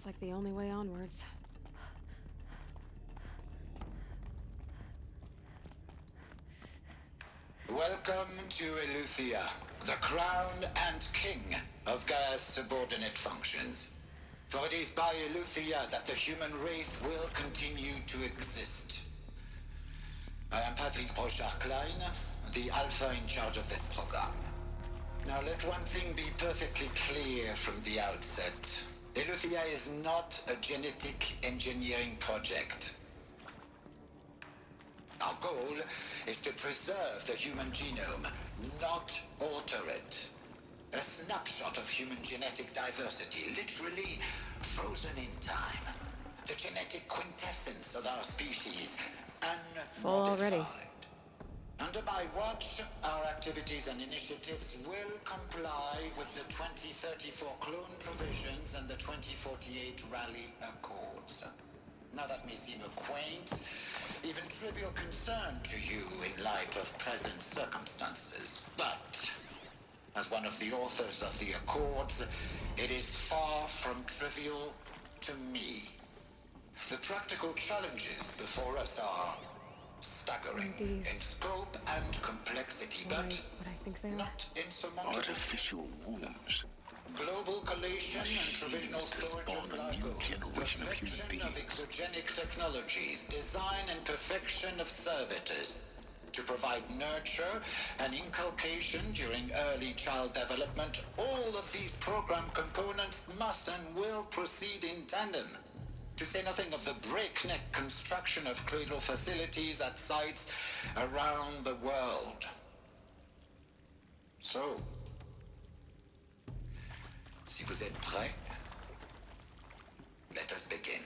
Looks like the only way onwards. Welcome to Eleuthia, the crown and king of Gaia's subordinate functions. For it is by Eleuthia that the human race will continue to exist. I am Patrick Brochard-Klein, the Alpha in charge of this program. Now let one thing be perfectly clear from the outset. Eleuthia is not a genetic engineering project. Our goal is to preserve the human genome, not alter it. A snapshot of human genetic diversity, literally frozen in time. The genetic quintessence of our species, unmodified. Under my watch, our activities and initiatives will comply with the 2034 clone provisions and the 2048 Rally Accords. Now that may seem a quaint, even trivial concern to you in light of present circumstances, but as one of the authors of the Accords, it is far from trivial to me. The practical challenges before us are staggering in scope and complexity, but not insurmountable. Artificial wombs. Global collation and provisional storage of glycos, perfection of exogenic technologies, design and perfection of servitors, to provide nurture and inculcation during early child development. All of these program components must and will proceed in tandem. To say nothing of the breakneck construction of cradle facilities at sites around the world. So, si vous êtes prêts, let us begin.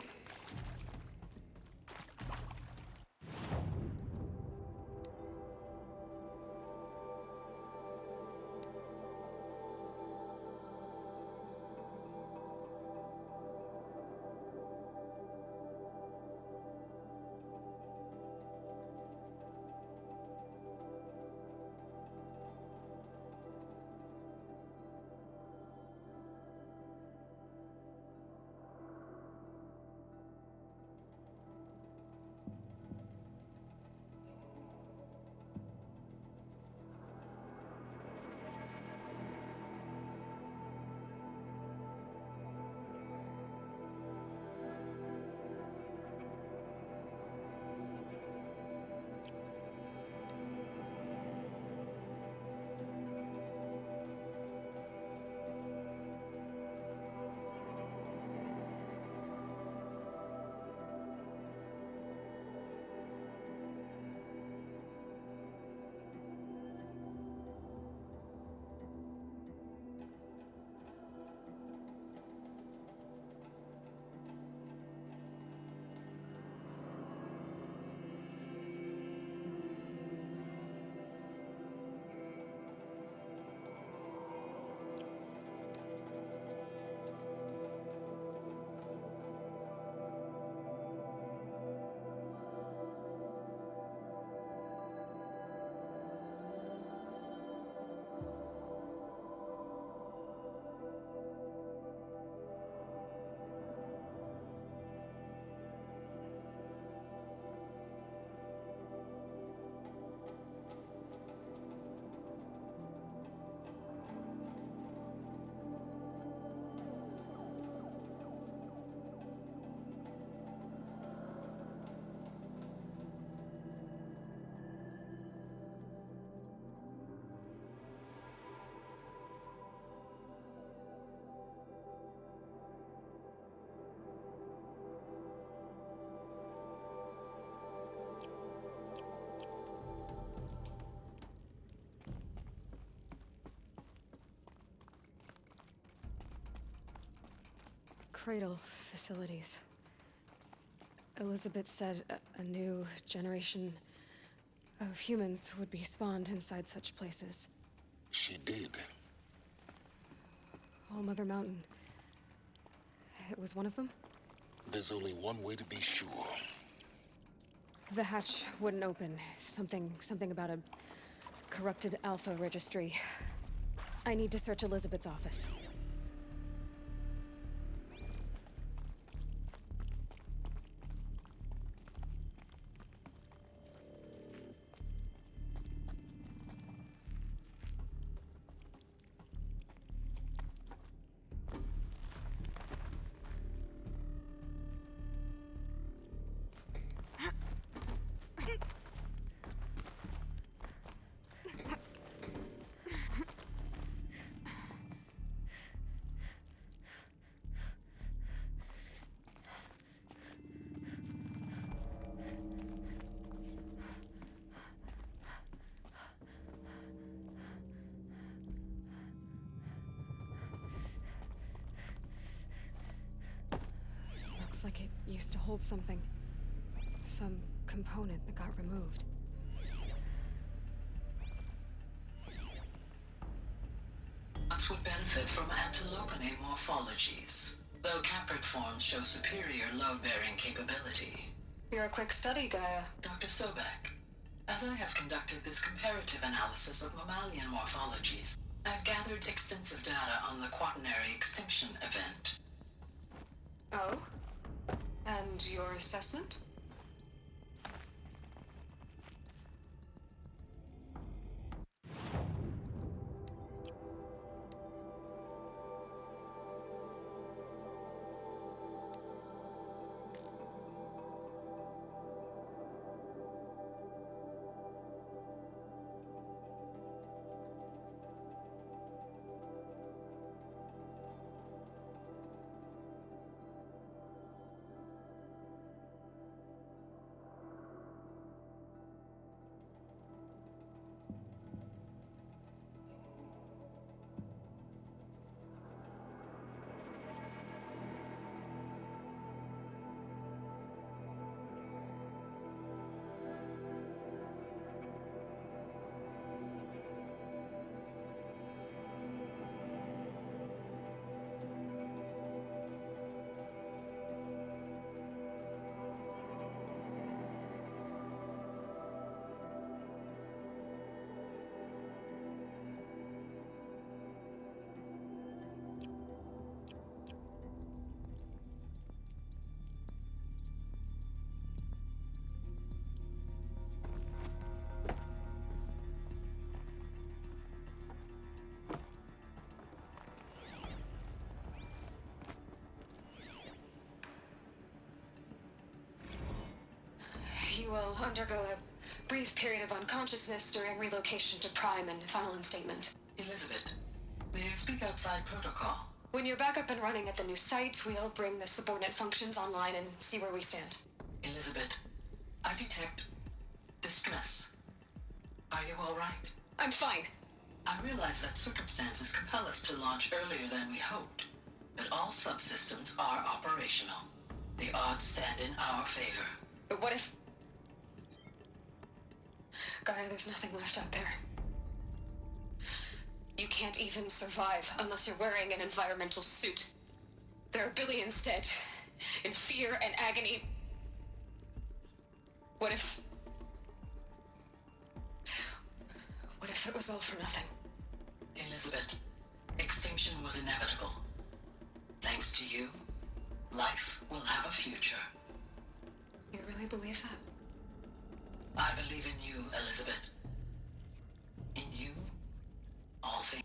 Cradle facilities. Elizabeth said a new generation of humans would be spawned inside such places. She did. All Mother Mountain. It was one of them? There's only one way to be sure. The hatch wouldn't open. Something about a corrupted Alpha registry. I need to search Elizabeth's office. looks like it used to hold something. Some component that got removed. Nuts would benefit from antilopinae morphologies, though caprid forms show superior load-bearing capability. You're a quick study, Gaia. Dr. Sobek, as I have conducted this comparative analysis of mammalian morphologies, I've gathered extensive data on the quaternary extinction event. Oh? And your assessment? You will undergo a brief period of unconsciousness during relocation to Prime and final instatement. Elizabeth, may I speak outside protocol? When you're back up and running at the new site, we'll bring the subordinate functions online and see where we stand. Elizabeth, I detect distress. Are you all right? I'm fine. I realize that circumstances compel us to launch earlier than we hoped, but all subsystems are operational. The odds stand in our favor. But what if... Gaia, there's nothing left out there. You can't even survive unless you're wearing an environmental suit. There are billions dead, in fear and agony. What if it was all for nothing? Elizabeth, extinction was inevitable. Thanks to you, life will have a future. You really believe that? I believe in you, Elizabeth. In you, all things.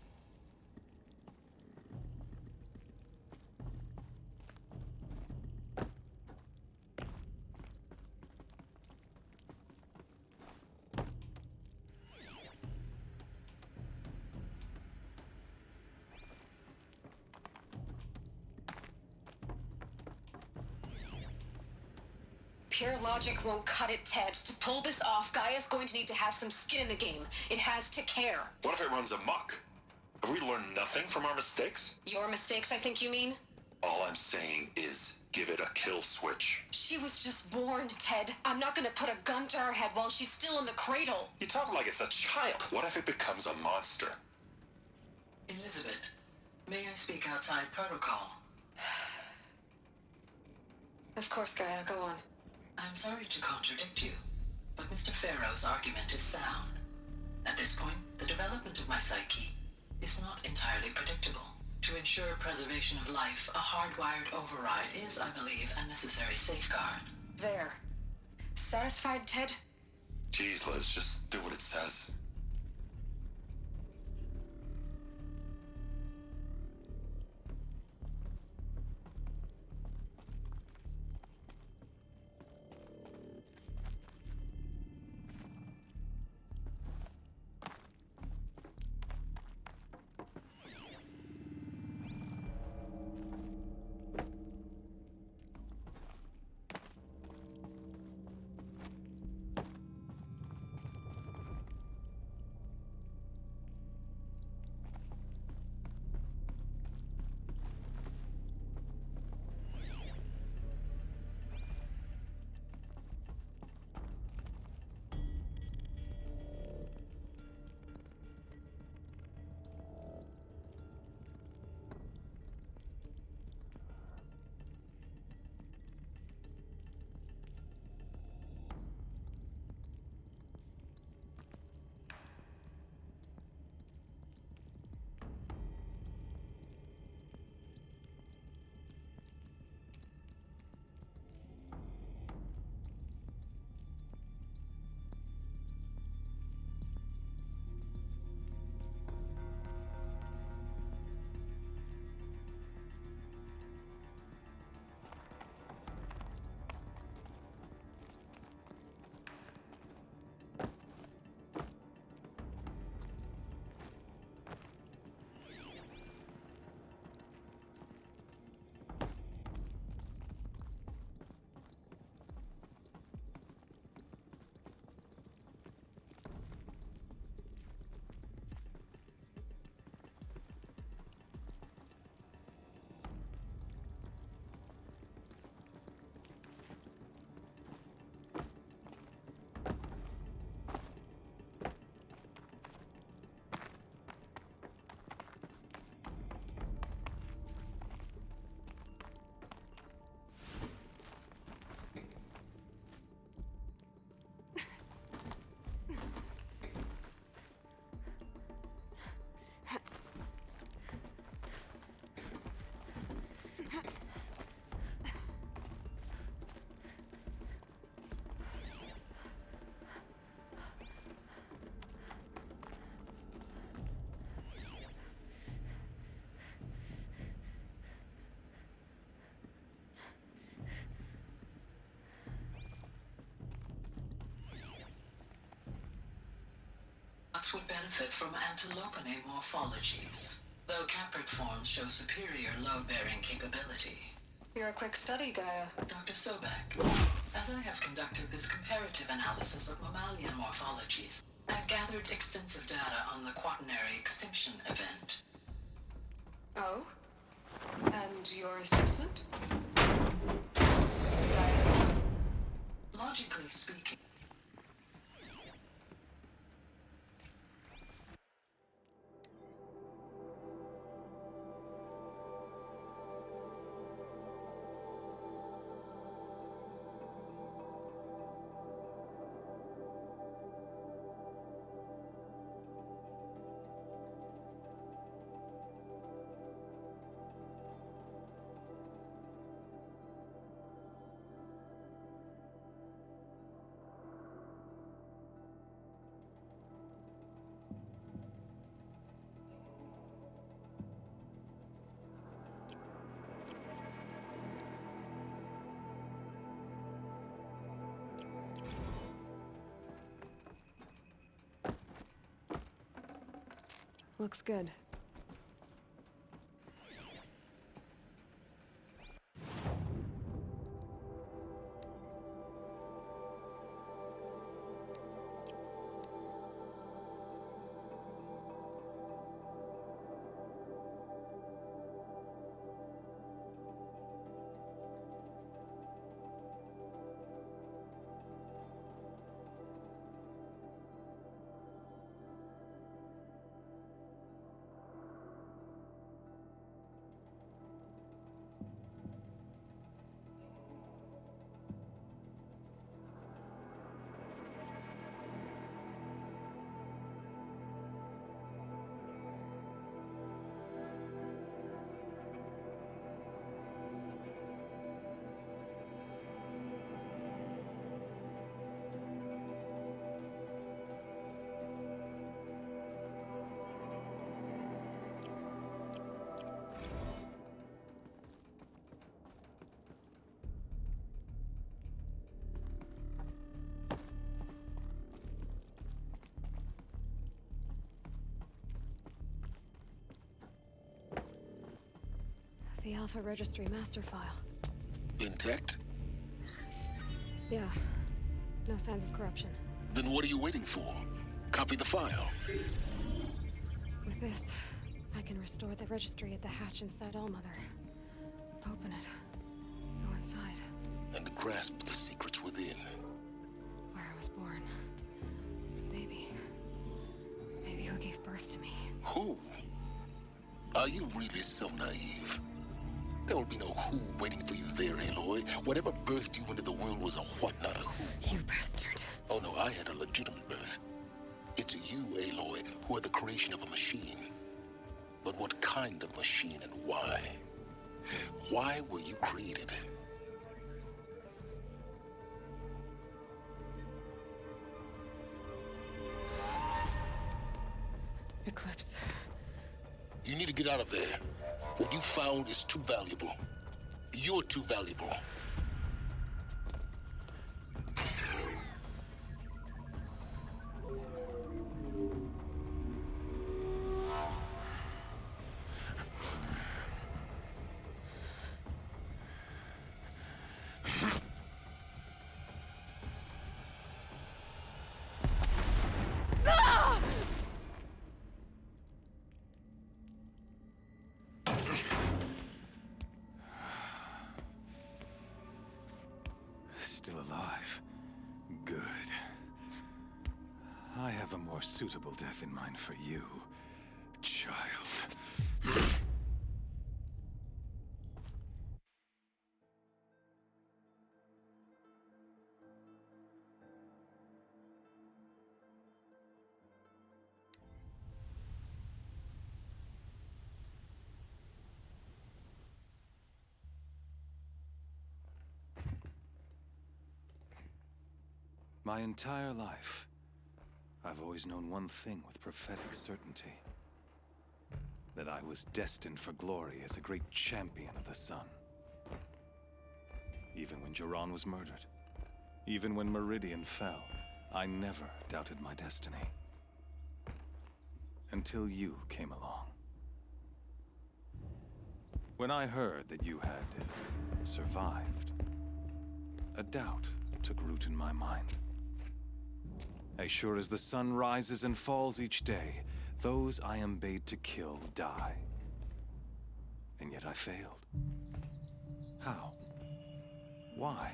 Pure logic won't cut it, Ted. To pull this off, Gaia's going to need to have some skin in the game. It has to care. What if it runs amok? Have we learned nothing from our mistakes? Your mistakes, I think you mean? All I'm saying is, give it a kill switch. She was just born, Ted. I'm not gonna put a gun to her head while she's still in the cradle. You talk like it's a child. What if it becomes a monster? Elizabeth, may I speak outside protocol? Of course, Gaia, go on. I'm sorry to contradict you, but Mr. Farrow's argument is sound. At this point, the development of my psyche is not entirely predictable. To ensure preservation of life, a hardwired override is, I believe, a necessary safeguard. There. Satisfied, Ted? Jeez, Liz, just do what it says. benefit from antilopinae morphologies, though caprid forms show superior load-bearing capability. You're a quick study, Gaia. Dr. Sobek, as I have conducted this comparative analysis of mammalian morphologies, I've gathered extensive data on the quaternary extinction event. Oh? And your assessment? Gaia? Logically speaking, Looks good. The Alpha Registry master file. Intact? Yeah. No signs of corruption. Then what are you waiting for? Copy the file. With this, I can restore the registry at the hatch inside Allmother. Open it. Go inside. And grasp the secrets within. Where I was born. Maybe who gave birth to me. Who? Are you really so naive? There will be no who waiting for you there, Aloy. Whatever birthed you into the world was a what, not a who. You bastard. Oh no, I had a legitimate birth. It's you, Aloy, who are the creation of a machine. But what kind of machine and why? Why were you created? Eclipse. You need to get out of there. What you found is too valuable. You're too valuable. Still alive. Good. I have a more suitable death in mind for you, child. My entire life, I've always known one thing with prophetic certainty. That I was destined for glory as a great champion of the sun. Even when Jiran was murdered, even when Meridian fell, I never doubted my destiny. until you came along. When I heard that you had survived, a doubt took root in my mind. As sure as the sun rises and falls each day, those I am bade to kill die. And yet I failed. How? Why?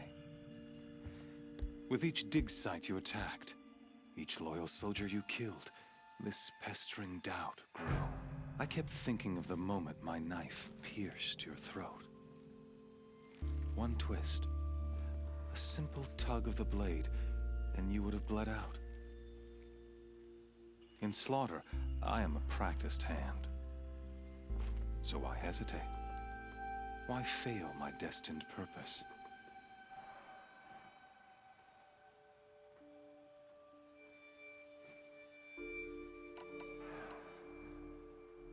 With each dig site you attacked, each loyal soldier you killed, this pestering doubt grew. I kept thinking of the moment my knife pierced your throat. One twist, a simple tug of the blade, and you would have bled out. In slaughter, I am a practiced hand. So why hesitate? Why fail my destined purpose?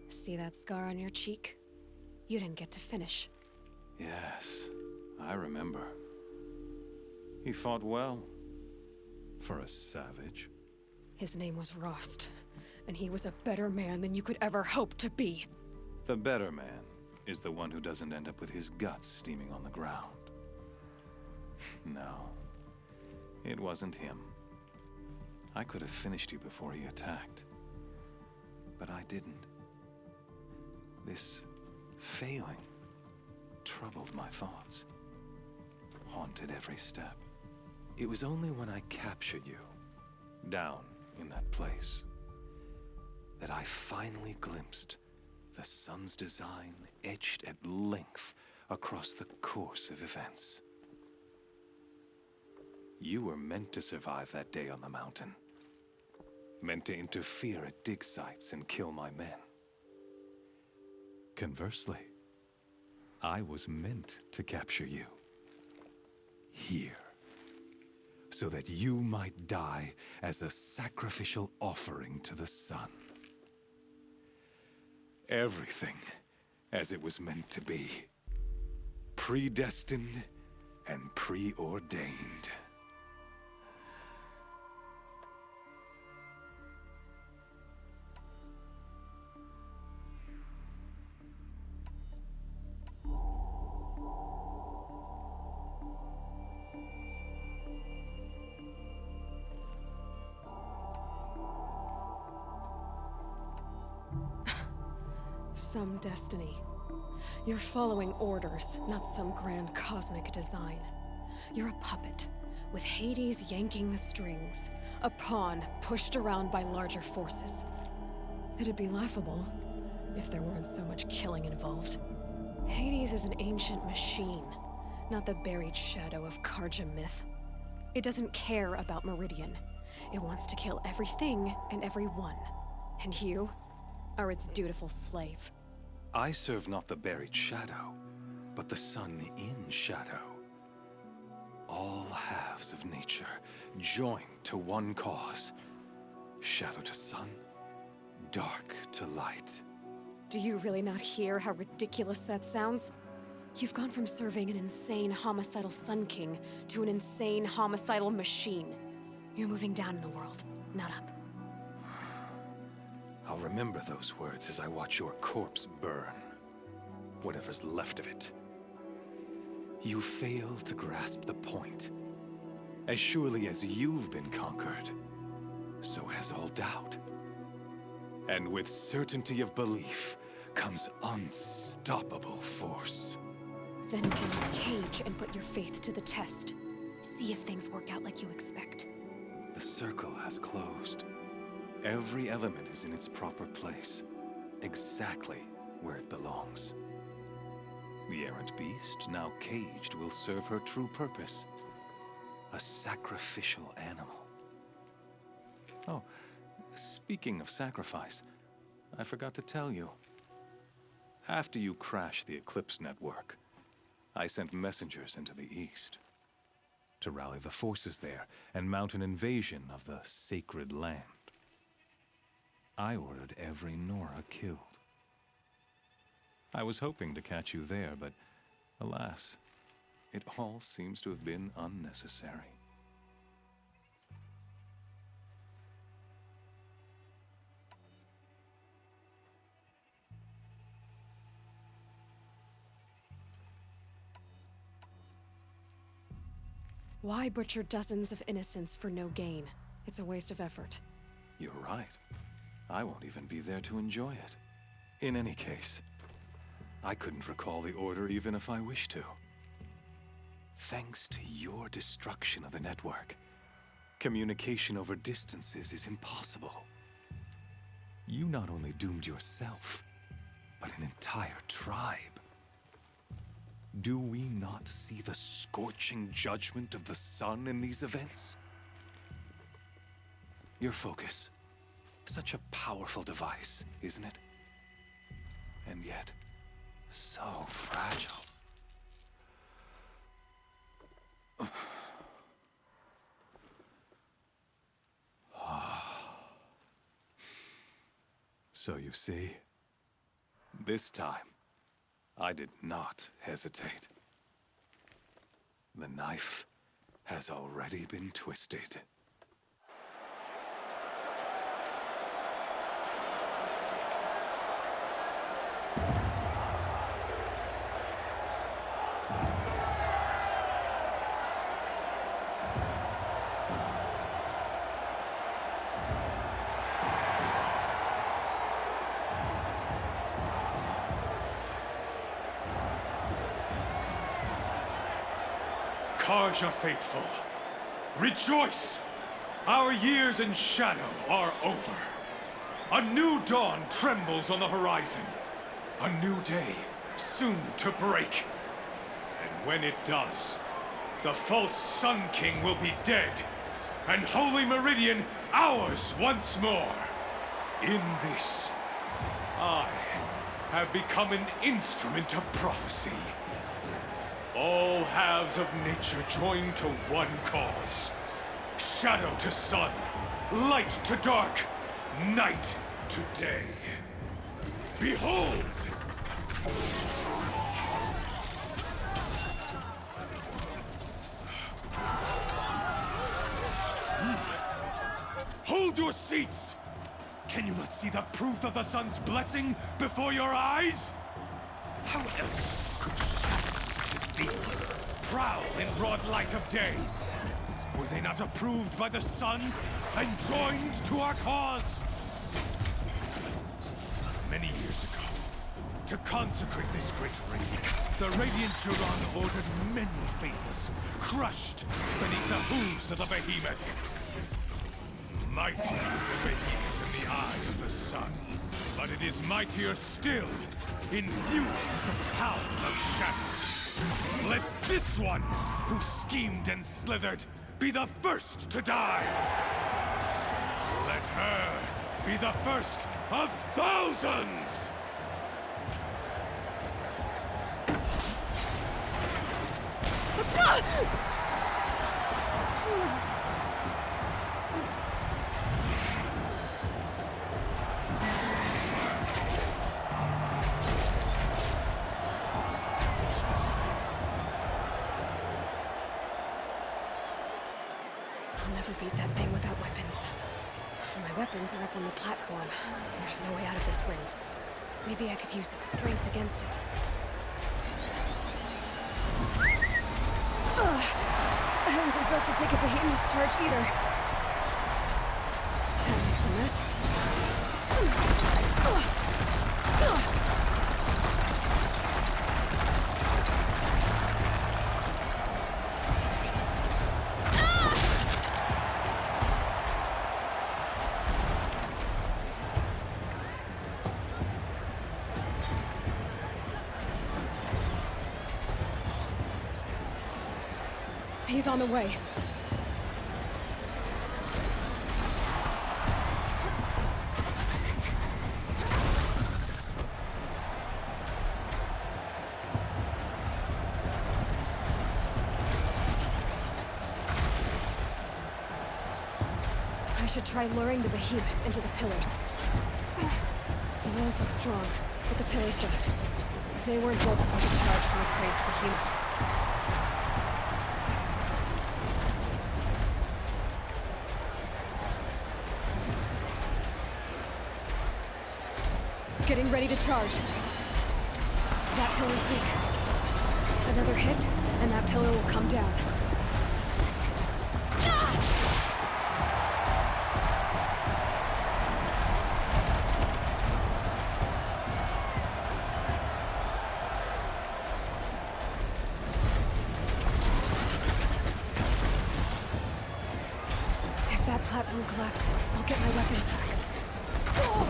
See that scar on your cheek? You didn't get to finish. Yes, I remember. He fought well. For a savage. His name was Rost, and he was a better man than you could ever hope to be. The better man is the one who doesn't end up with his guts steaming on the ground. No, it wasn't him. I could have finished you before he attacked. But I didn't. This failing troubled my thoughts, haunted every step. It was only when I captured you, down in that place, that I finally glimpsed the sun's design etched at length across the course of events. You were meant to survive that day on the mountain. Meant to interfere at dig sites and kill my men. Conversely, I was meant to capture you. Here. So that you might die as a sacrificial offering to the sun. Everything as it was meant to be. Predestined and preordained. Some destiny. You're following orders, not some grand cosmic design. You're a puppet, with Hades yanking the strings. A pawn pushed around by larger forces. It'd be laughable if there weren't so much killing involved. Hades is an ancient machine, not the buried shadow of Karja myth. It doesn't care about Meridian. It wants to kill everything and everyone. And you are its dutiful slave. I serve not the buried shadow, but the sun in shadow. All halves of nature joined to one cause. Shadow to sun, dark to light. Do you really not hear how ridiculous that sounds? You've gone from serving an insane homicidal Sun King to an insane homicidal machine. You're moving down in the world, not up. I'll remember those words as I watch your corpse burn. Whatever's left of it. You fail to grasp the point. As surely as you've been conquered, so has all doubt. And with certainty of belief comes unstoppable force. Then get this cage and put your faith to the test. See if things work out like you expect. The circle has closed. Every element is in its proper place, exactly where it belongs. The errant beast, now caged, will serve her true purpose. A sacrificial animal. Oh, speaking of sacrifice, I forgot to tell you. After you crashed the Eclipse network, I sent messengers into the east to rally the forces there and mount an invasion of the sacred land. I ordered every Nora killed. I was hoping to catch you there, but alas, it all seems to have been unnecessary. Why butcher dozens of innocents for no gain? It's a waste of effort. You're right. I won't even be there to enjoy it. In any case, I couldn't recall the order even if I wished to. Thanks to your destruction of the network, communication over distances is impossible. You not only doomed yourself, but an entire tribe. Do we not see the scorching judgment of the sun in these events? Your focus. Such a powerful device, isn't it? And yet, so fragile. So you see, this time, I did not hesitate. The knife has already been twisted. Karja faithful, rejoice! Our years in shadow are over. A new dawn trembles on the horizon. A new day soon to break. And when it does, the false Sun King will be dead, and Holy Meridian ours once more. In this, I have become an instrument of prophecy. All halves of nature join to one cause. Shadow to sun, light to dark, night to day. Behold! Hold your seats! Can you not see the proof of the sun's blessing before your eyes? How else could shadows such as these prowl in broad light of day? Were they not approved by the sun and joined to our cause? Many years ago, to consecrate this great raid, the Radiant Turan ordered many faithless, crushed beneath the hooves of the behemoth. Mighty is the behemoth in the eye of the sun, but it is mightier still, infused with the power of shadow. Let this one, who schemed and slithered, be the first to die! Let her be the first of thousands! I'll never beat that thing without weapons. My weapons are up on the platform. There's no way out of this ring. Maybe I could use its strength against it. Ugh. I wasn't built to take a behemoth's charge either. That makes a mess. He's on the way. I should try luring the behemoth into the pillars. The walls look strong, but the pillars don't. They weren't built to take a charge from a crazed behemoth. Getting ready to charge. That pillar's weak. Another hit, and that pillar will come down. platform collapses, I'll get my weapons back. Oh!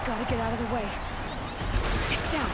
Gotta get out of the way. It's down.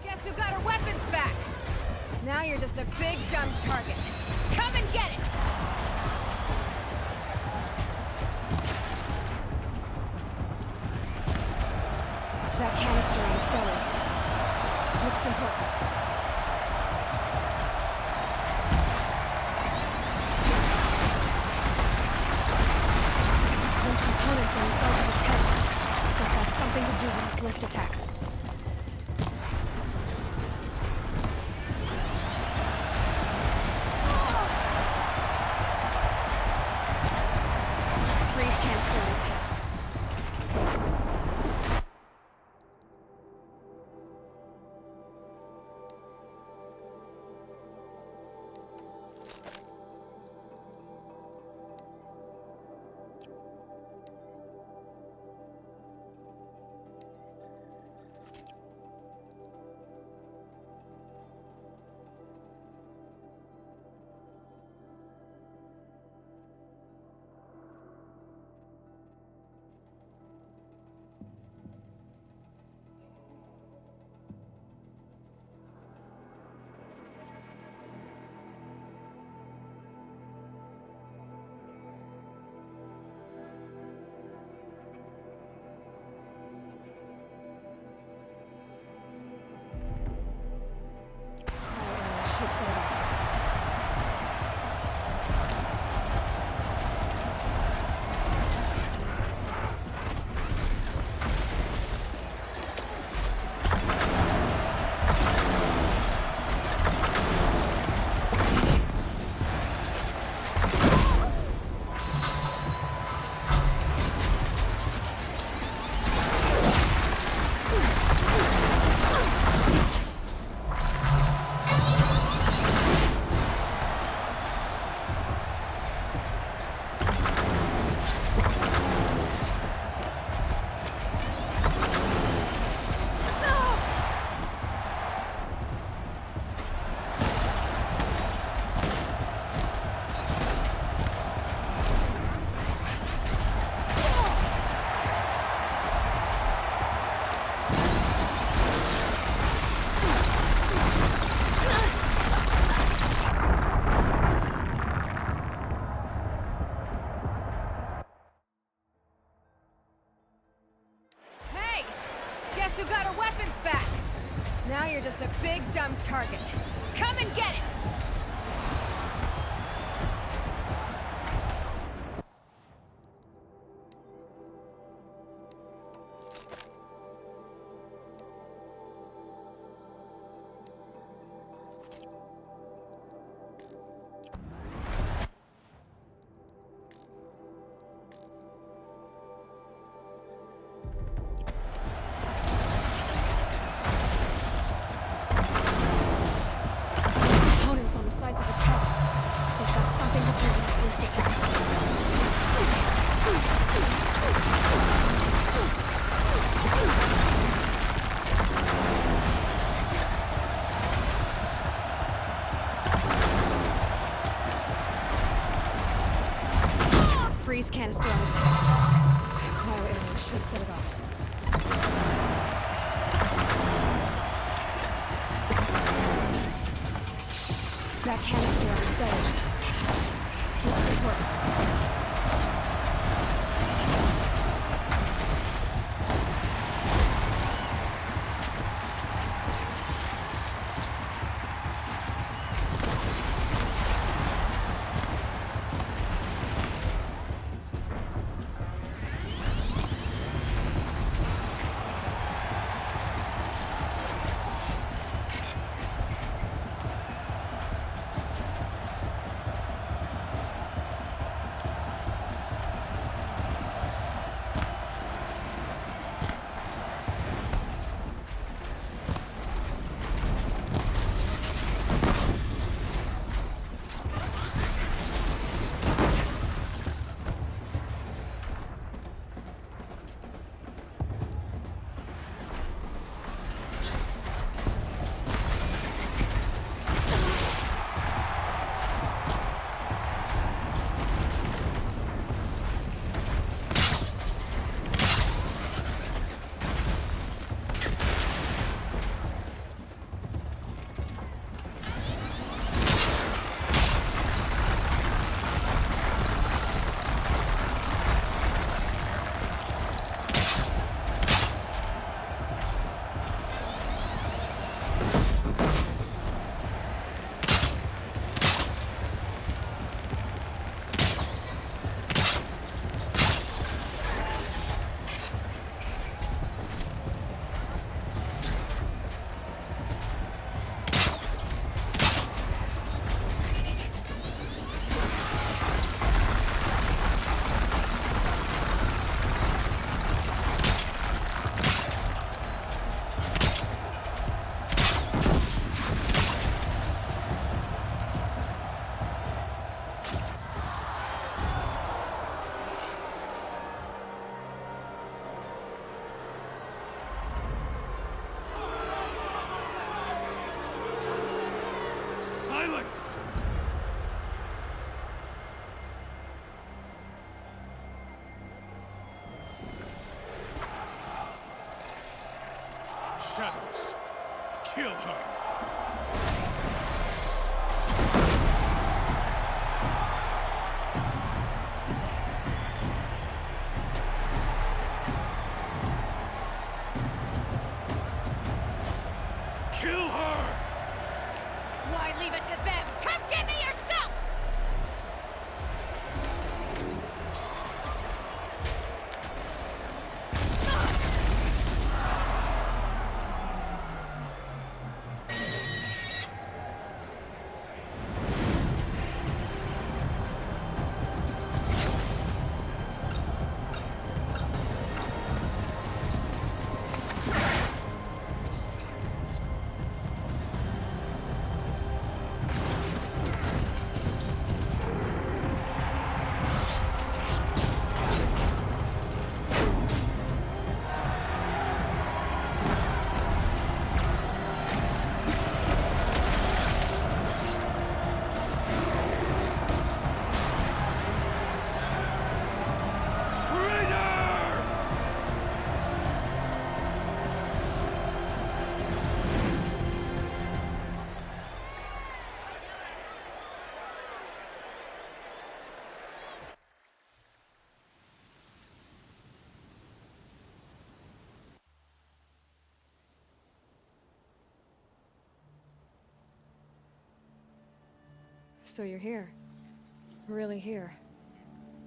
Guess who got her weapons back? Now you're just a big dumb target. Come and get it! That canister ain't going. Looks important. Those components on the sides of its head. I think that's something to do with its lift attacks. Guess who got her weapons back? Now you're just a big dumb target. Come and get it! that canister unsettled. Let's support it. Shadows. Kill her. Kill her! Why leave it to them? Come get me yourself! So you're here. Really here.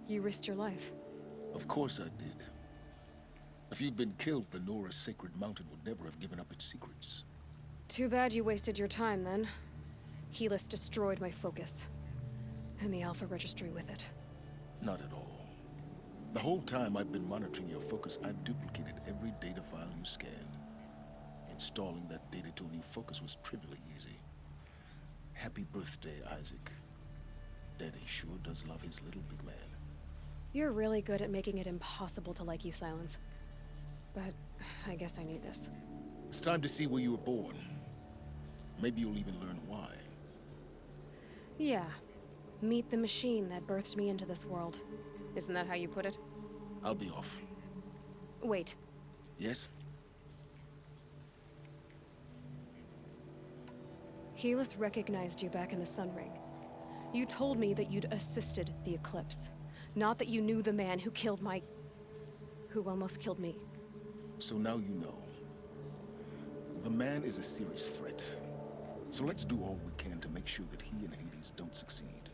You risked your life. Of course I did. If you'd been killed, the Nora's sacred mountain would never have given up its secrets. Too bad you wasted your time, then. Helis destroyed my focus. And the Alpha Registry with it. Not at all. The whole time I've been monitoring your focus, I've duplicated every data file you scanned. Installing that data to a new focus was trivially easy. Happy birthday, Isaac. Daddy sure does love his little big man. You're really good at making it impossible to like you, Silence. But I guess I need this. It's time to see where you were born. Maybe you'll even learn why. Yeah. Meet the machine that birthed me into this world. Isn't that how you put it? I'll be off. Wait. Yes? Helis recognized you back in the Sun Ring. You told me that you'd assisted the Eclipse. Not that you knew the man who killed who almost killed me. So now you know. The man is a serious threat. So let's do all we can to make sure that he and Hades don't succeed.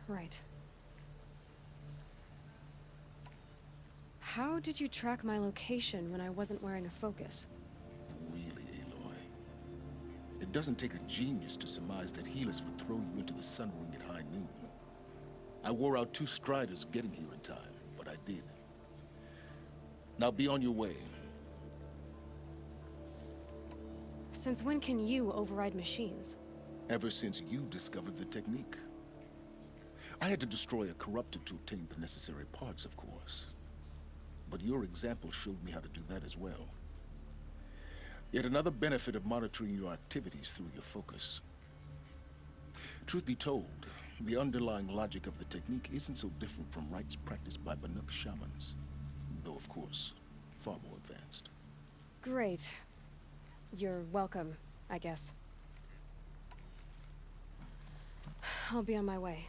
Right. How did you track my location when I wasn't wearing a focus? Really, Aloy? It doesn't take a genius to surmise that Helis would throw you into the Sun Ring at high noon. I wore out 2 striders getting here in time, but I did. Now be on your way. Since when can you override machines? Ever since you discovered the technique. I had to destroy a corruptor to obtain the necessary parts, of course. But your example showed me how to do that as well. Yet another benefit of monitoring your activities through your focus. Truth be told, the underlying logic of the technique isn't so different from rites practiced by Banuk shamans. Though, of course, far more advanced. Great. You're welcome, I guess. I'll be on my way.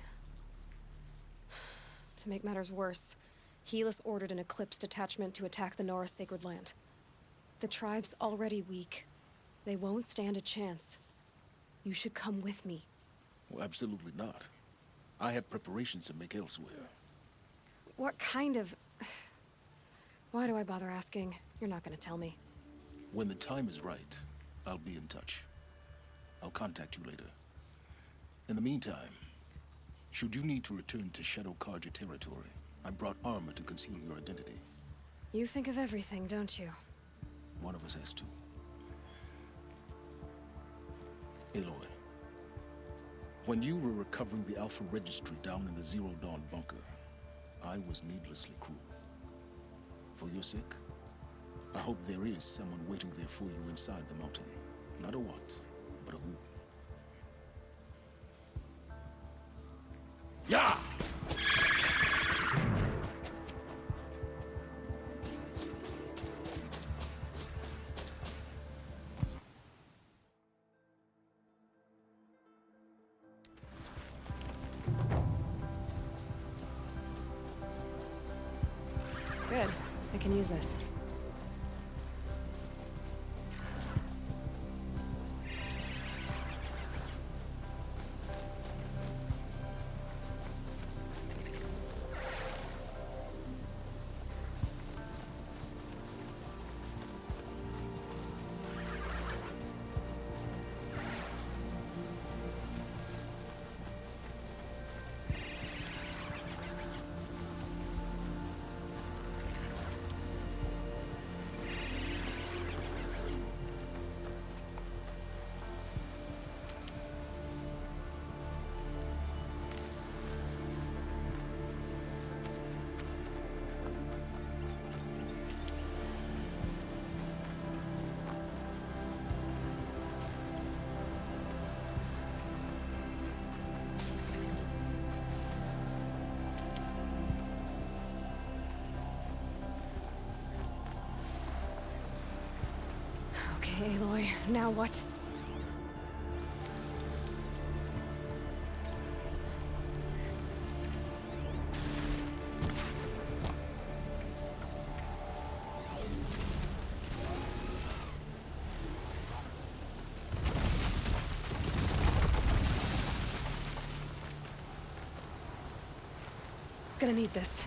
To make matters worse, Helis ordered an Eclipse detachment to attack the Nora Sacred Land. The tribe's already weak. They won't stand a chance. You should come with me. Well, absolutely not. I have preparations to make elsewhere. What kind of... Why do I bother asking? You're not gonna tell me. When the time is right, I'll be in touch. I'll contact you later. In the meantime, should you need to return to Shadow Karja territory, I brought armor to conceal your identity. You think of everything, don't you? One of us has to. Aloy, when you were recovering the Alpha Registry down in the Zero Dawn bunker, I was needlessly cruel. For your sake, I hope there is someone waiting there for you inside the mountain. Not a what, but a who. Yeah! Good. I can use this. Okay, Aloy, now what? Gonna need this.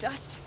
Dust.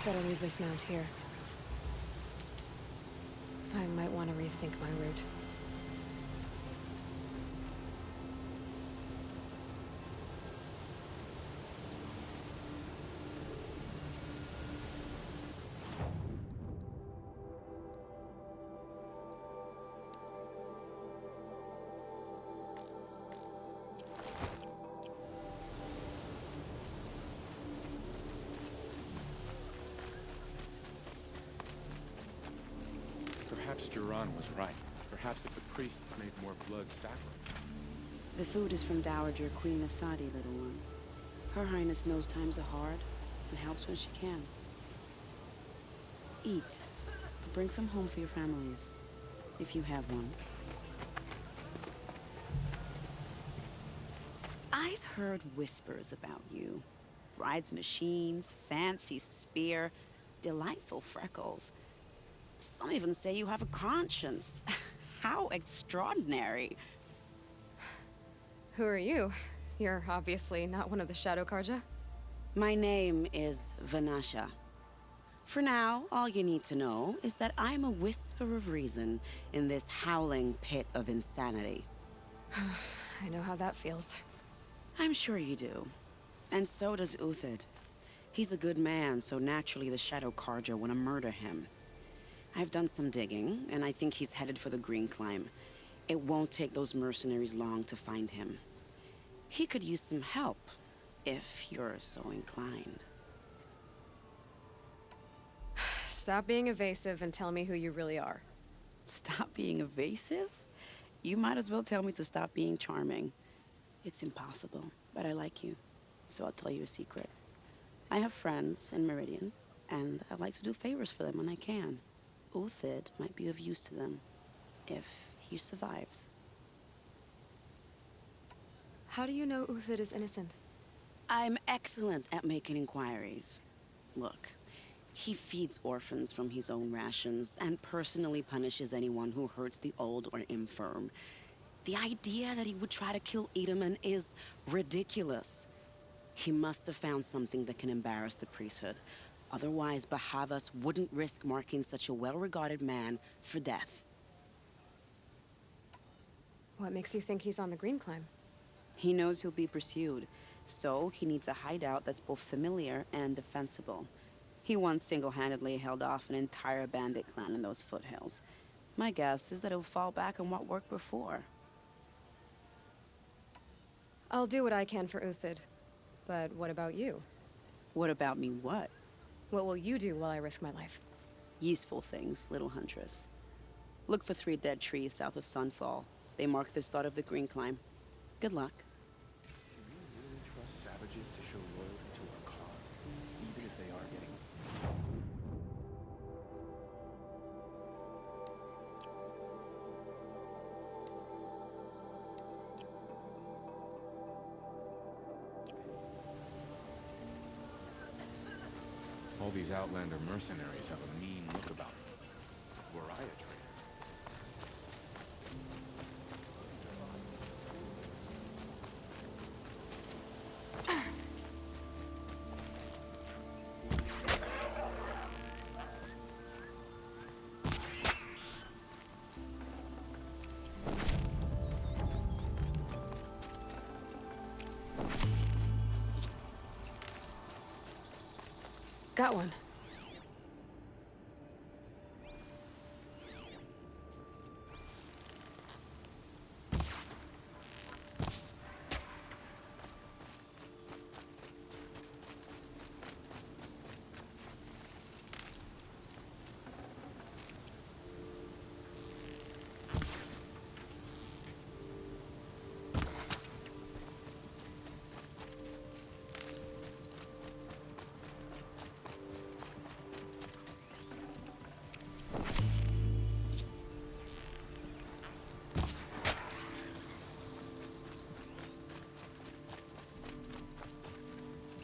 Better leave this mount here. I might want to rethink my route. Perhaps Duran was right. Perhaps if the priests made more blood sacrifice. The food is from Dowager Queen Asadi, little ones. Her Highness knows times are hard and helps when she can. Eat. Bring some home for your families, if you have one. I've heard whispers about you. Rides machines, fancy spear, delightful freckles. Some even say you have a conscience. How extraordinary. Who are you? You're obviously not one of the Shadow Karja. My name is Vanasha. For now, all you need to know is that I'm a whisper of reason in this howling pit of insanity. I know how that feels. I'm sure you do. And so does Uthid. He's a good man, so naturally the Shadow Karja want to murder him. I've done some digging, and I think he's headed for the Green Climb. It won't take those mercenaries long to find him. He could use some help, if you're so inclined. Stop being evasive and tell me who you really are. Stop being evasive? You might as well tell me to stop being charming. It's impossible, but I like you, so I'll tell you a secret. I have friends in Meridian, and I like to do favors for them when I can. Uthid might be of use to them, if he survives. How do you know Uthid is innocent? I'm excellent at making inquiries. Look, he feeds orphans from his own rations and personally punishes anyone who hurts the old or infirm. The idea that he would try to kill Edaman is ridiculous. He must have found something that can embarrass the priesthood. Otherwise, Bahavas wouldn't risk marking such a well-regarded man for death. What makes you think he's on the Green Climb? He knows he'll be pursued, so he needs a hideout that's both familiar and defensible. He once single-handedly held off an entire bandit clan in those foothills. My guess is that he'll fall back on what worked before. I'll do what I can for Uthid. But what about you? What about me what? What will you do while I risk my life? Useful things, little huntress. Look for 3 dead trees south of Sunfall. They mark the start of the Green Climb. Good luck. Can we really trust savages to show loyalty to our cause, even if they are getting... All these Outlander mercenaries have a mean look about them. Were I a traitor? Got one.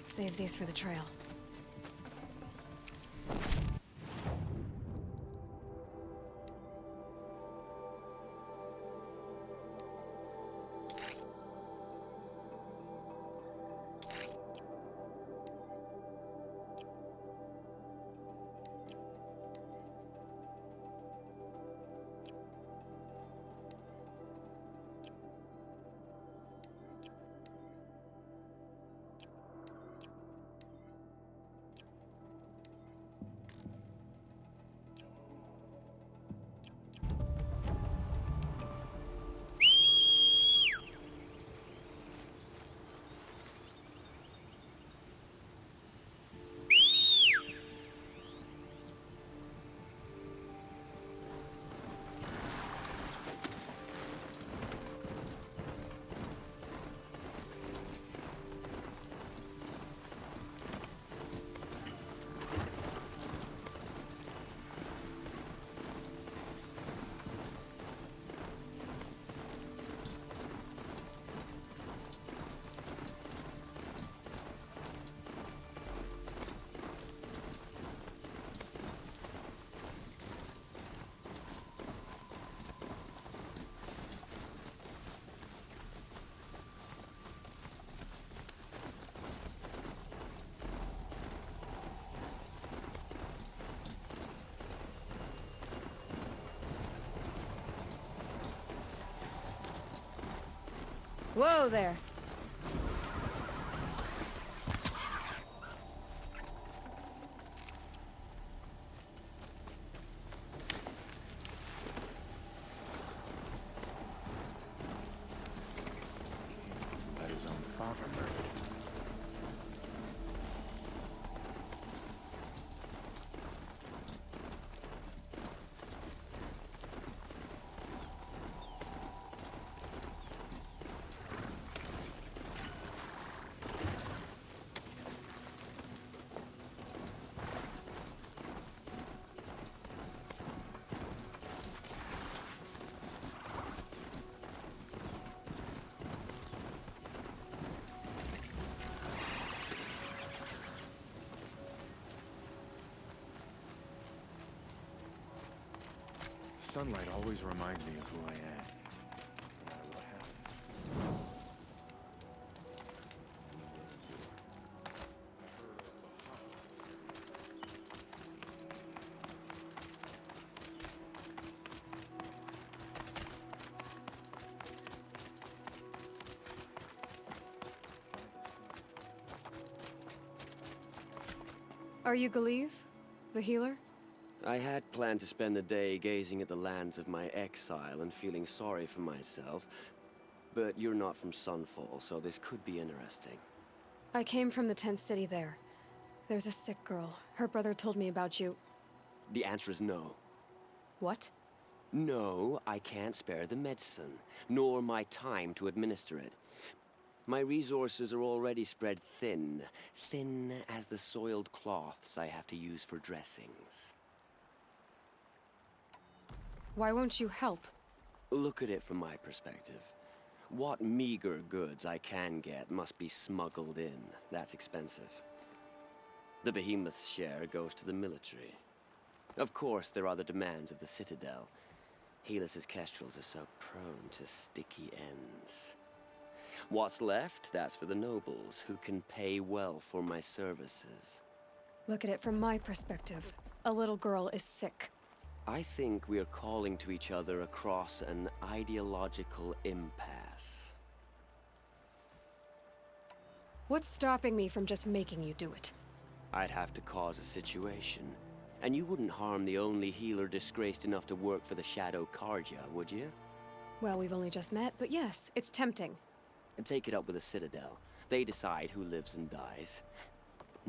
Save these for the trail. Whoa there. Let his own father murdered. Sunlight always reminds me of who I am. No matter what happens. Are you Galieve? The healer? I had planned to spend the day gazing at the lands of my exile and feeling sorry for myself, but you're not from Sunfall, so this could be interesting. I came from the tent city there. There's a sick girl. Her brother told me about you. The answer is no. What? No, I can't spare the medicine, nor my time to administer it. My resources are already spread thin, thin as the soiled cloths I have to use for dressings. Why won't you help? Look at it from my perspective. What meager goods I can get must be smuggled in. That's expensive. The behemoth's share goes to the military. Of course, there are the demands of the Citadel. Helis's kestrels are so prone to sticky ends. What's left, that's for the nobles, who can pay well for my services. Look at it from my perspective. A little girl is sick. I think we are calling to each other across an ideological impasse. What's stopping me from just making you do it? I'd have to cause a situation. And you wouldn't harm the only healer disgraced enough to work for the Shadow Karja, would you? Well, we've only just met, but yes, it's tempting. And take it up with the Citadel. They decide who lives and dies.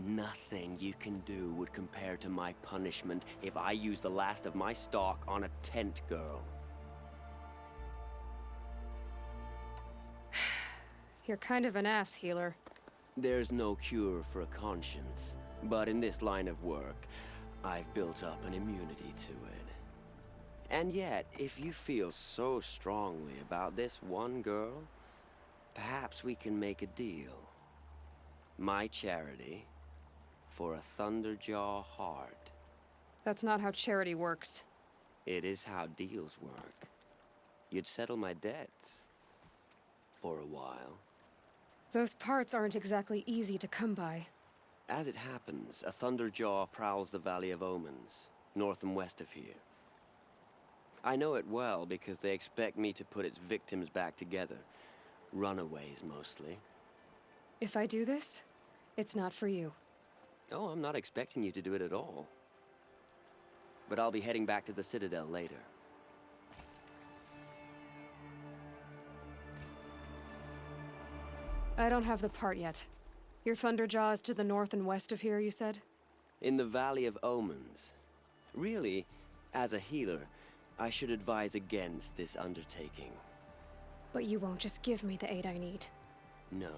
Nothing you can do would compare to my punishment if I use the last of my stock on a tent girl. You're kind of an ass, healer. There's no cure for a conscience, but in this line of work, I've built up an immunity to it. And yet, if you feel so strongly about this one girl, perhaps we can make a deal. My charity for a Thunderjaw heart. That's not how charity works. It is how deals work. You'd settle my debts. For a while. Those parts aren't exactly easy to come by. As it happens, a Thunderjaw prowls the Valley of Omens, north and west of here. I know it well because they expect me to put its victims back together. Runaways, mostly. If I do this, it's not for you. Oh, I'm not expecting you to do it at all. But I'll be heading back to the Citadel later. I don't have the part yet. Your Thunderjaw is to the north and west of here, you said? In the Valley of Omens. Really, as a healer, I should advise against this undertaking. But you won't just give me the aid I need. No.